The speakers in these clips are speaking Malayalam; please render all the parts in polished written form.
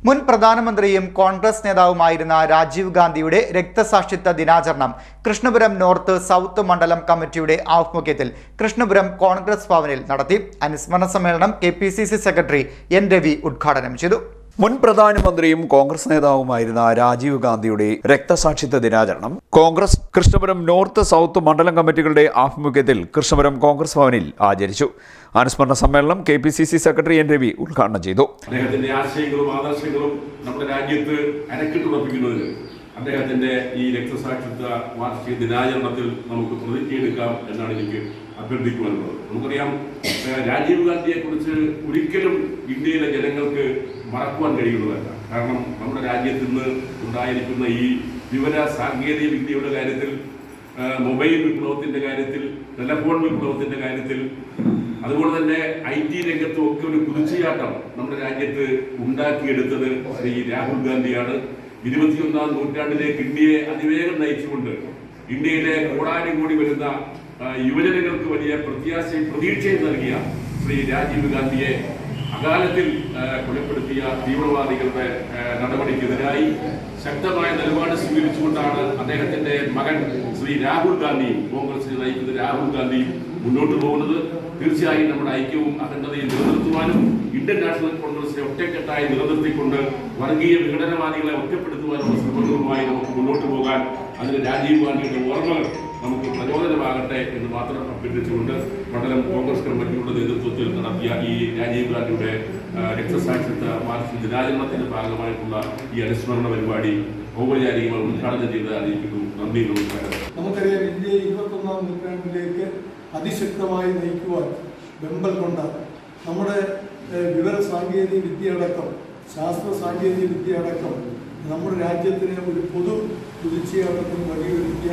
മുൻ പ്രധാനമന്ത്രിയും കോൺഗ്രസ് നേതാവുമായിരുന്ന രാജീവ് ഗാന്ധിയുടെ രക്തസാക്ഷിത്വ ദിനാചരണം കൃഷ്ണപുരം നോർത്ത് സൗത്ത് മണ്ഡലം കമ്മിറ്റിയുടെ ആഭിമുഖ്യത്തിൽ കൃഷ്ണപുരം കോൺഗ്രസ് ഭവനിൽ നടത്തി. അനുസ്മരണ സമ്മേളനം കെപിസിസി സെക്രട്ടറി എൻ രവി ഉദ്ഘാടനം ചെയ്തു. മുൻ പ്രധാനമന്ത്രിയും കോൺഗ്രസ് നേതാവുമായിരുന്ന രാജീവ് ഗാന്ധിയുടെ രക്തസാക്ഷിത്വ ദിനാചരണം കോൺഗ്രസ് കൃഷ്ണപുരം നോർത്ത് സൗത്ത് മണ്ഡലം കമ്മിറ്റികളുടെ ആഭിമുഖ്യത്തിൽ കൃഷ്ണപുരം കോൺഗ്രസ് ഭവനിൽ ആചരിച്ചു. അനുസ്മരണ സമ്മേളനം കെപിസിസി സെക്രട്ടറി എൻ രവി ഉദ്ഘാടനം ചെയ്തു. അദ്ദേഹത്തിന്റെ ആശയങ്ങളും ആദർശങ്ങളും നമ്മുടെ രാജ്യത്ത് അരക്കിട്ടുറപ്പിക്കുന്നതിന് അദ്ദേഹത്തിന്റെ ഈ രക്തസാക്ഷിത്വ വാർഷിക ദിനാചരണത്തിൽ നമുക്ക് പ്രതിജ്ഞയെടുക്കാം എന്നാണ് എനിക്ക് അഭ്യർത്ഥിക്കുവാനുള്ളത്. നമുക്കറിയാം, രാജീവ് ഗാന്ധിയെ കുറിച്ച് ഒരിക്കലും ഇന്ത്യയിലെ ജനങ്ങൾക്ക് മറക്കുവാൻ കഴിയുന്നതല്ല. കാരണം നമ്മുടെ രാജ്യത്ത് ഇന്ന് ഉണ്ടായിരിക്കുന്ന ഈ വിവര സാങ്കേതിക വിദ്യയുടെ കാര്യത്തിൽ, മൊബൈൽ വിപ്ലവത്തിന്റെ കാര്യത്തിൽ, ടെലഫോൺ വിപ്ലവത്തിന്റെ കാര്യത്തിൽ, അതുപോലെ തന്നെ IT രംഗത്തും ഒക്കെ ഒരു കുതിച്ചുചാട്ടം നമ്മുടെ രാജ്യത്ത് ഉണ്ടാക്കിയെടുത്തത് ശ്രീ രാഹുൽ ഗാന്ധിയാണ്. 21ാം നൂറ്റാണ്ടിലേക്ക് ഇന്ത്യയെ അതിവേഗം നയിച്ചുകൊണ്ട് ഇന്ത്യയിലെ കോടാനുകോടി വരുന്ന യുവജനങ്ങൾക്ക് വലിയ പ്രത്യാശയും പ്രതീക്ഷയും നൽകിയ ശ്രീ രാജീവ് ഗാന്ധിയെ അകാലത്തിൽ കൊലപ്പെടുത്തിയ തീവ്രവാദികളുടെ നടപടിക്കെതിരായി ശക്തമായ നിലപാട് സ്വീകരിച്ചുകൊണ്ടാണ് അദ്ദേഹത്തിന്റെ മകൻ ശ്രീ രാഹുൽ ഗാന്ധിയും കോൺഗ്രസിനെ നയിക്കുന്ന രാഹുൽ ഗാന്ധിയും മുന്നോട്ട് പോകുന്നത്. തീർച്ചയായും നമ്മുടെ ഐക്യവും അഖണ്ഡതയും നിലനിർത്തുവാനും ഇന്ത്യൻ നാഷണൽ കോൺഗ്രസിനെ ഒറ്റക്കെട്ടായി നിലനിർത്തിക്കൊണ്ട് വർഗീയ വിഘടനവാദികളെ ഒറ്റപ്പെടുത്തുവാനുള്ള ശ്രമങ്ങളുമായി നമുക്ക് മുന്നോട്ട് പോകാൻ അതിന് രാജീവ് ഗാന്ധിയുടെ ഓർമ്മകൾ നമുക്ക് പ്രചോദനമാകട്ടെ എന്ന് മാത്രം അഭ്യർത്ഥിച്ചുകൊണ്ട് മണ്ഡലം കോൺഗ്രസ് കമ്മിറ്റിയുടെ നേതൃത്വത്തിൽ നടത്തിയ ഈ രാജീവ് ഗാന്ധിയുടെ രക്തസാക്ഷിത്വ വാർഷിക ദിനാചരണത്തിന്റെ ഭാഗമായിട്ടുള്ള ഈ അനുസ്മരണ പരിപാടി ഔപചാരികമായി ഉദ്ഘാടനം ചെയ്ത് അറിയിക്കുന്നു. നന്ദി, നമസ്കാരം. നമുക്കറിയാം, ഇന്ത്യയെ 21ാം നൂറ്റാണ്ടിലേക്ക് അതിശക്തമായി നയിക്കുവാൻ വെമ്പൽ കൊണ്ട നമ്മുടെ വിവര സാങ്കേതിക വിദ്യയടക്കം, ശാസ്ത്ര സാങ്കേതിക വിദ്യയടക്കം നമ്മുടെ രാജ്യത്തിന് ഒരു പൊതു കുതിച്ചുചാട്ടത്തിന് വഴിയൊരുക്കിയ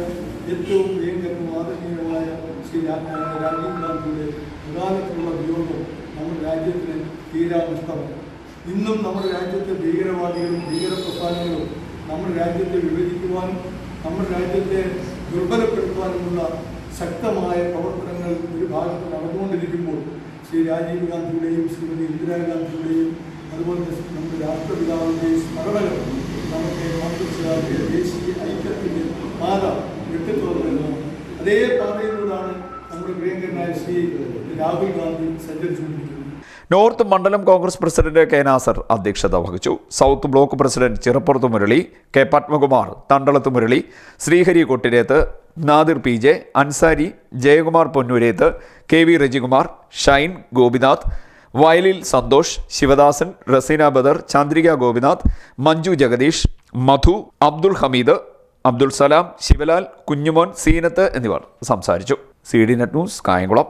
ഏറ്റവും പ്രിയങ്കരനും ആദരണീയമായ ശ്രീ രാജീവ് ഗാന്ധിയുടെ പ്രധാനത്തിലുള്ള വിയോഗം നമ്മുടെ രാജ്യത്തിന് തീരാ നഷ്ടമാണ്. ഇന്നും നമ്മുടെ രാജ്യത്തെ ഭീകരവാദികളും ഭീകരപ്രസ്ഥാനങ്ങളും നമ്മുടെ രാജ്യത്തെ വിഭജിക്കുവാനും നമ്മുടെ രാജ്യത്തെ ദുർബലപ്പെടുത്തുവാനുമുള്ള ശക്തമായ പ്രവർത്തനങ്ങൾ ഒരു ഭാഗത്ത് നടന്നുകൊണ്ടിരിക്കുമ്പോൾ ശ്രീ രാജീവ് ഗാന്ധിയുടെയും ശ്രീമതി ഇന്ദിരാഗാന്ധിയുടെയും അതുപോലെ നമ്മുടെ രാഷ്ട്രപിതാവിൻ്റെയും സ്മരണകൾ നമുക്ക് കോൺഗ്രസുകാരുടെ ദേശീയ ഐക്യത്തിൻ്റെ പാത വെട്ടിത്തുറന്നതാണ്. അതേ പാതയിലൂടെയാണ് നമ്മുടെ പ്രിയങ്കരനായ ശ്രീ രാഹുൽ ഗാന്ധി സഞ്ചരിച്ചുകൊണ്ടിരിക്കുന്നത്. നോർത്ത് മണ്ഡലം കോൺഗ്രസ് പ്രസിഡന്റ് കെ നാസർ അധ്യക്ഷത വഹിച്ചു. South block president Chirappurath Murali, K Padmakumar, Thandalath Murali, Sreehari Kottireth, Nadir PJ, Ansari, Jayakumar Ponnooreth, KV Rajikumar, Shine Gopinath, Vayalil Santhosh, Sivadasan, Razeena Badr, Chandrika Gopinath, Manju Jagdish, മധു, അബ്ദുൾ ഹമീദ്, അബ്ദുൾ സലാം, ശിവലാൽ, കുഞ്ഞുമോൻ, സീനത്ത് എന്നിവർ സംസാരിച്ചു. CD net news, Kayamkulam.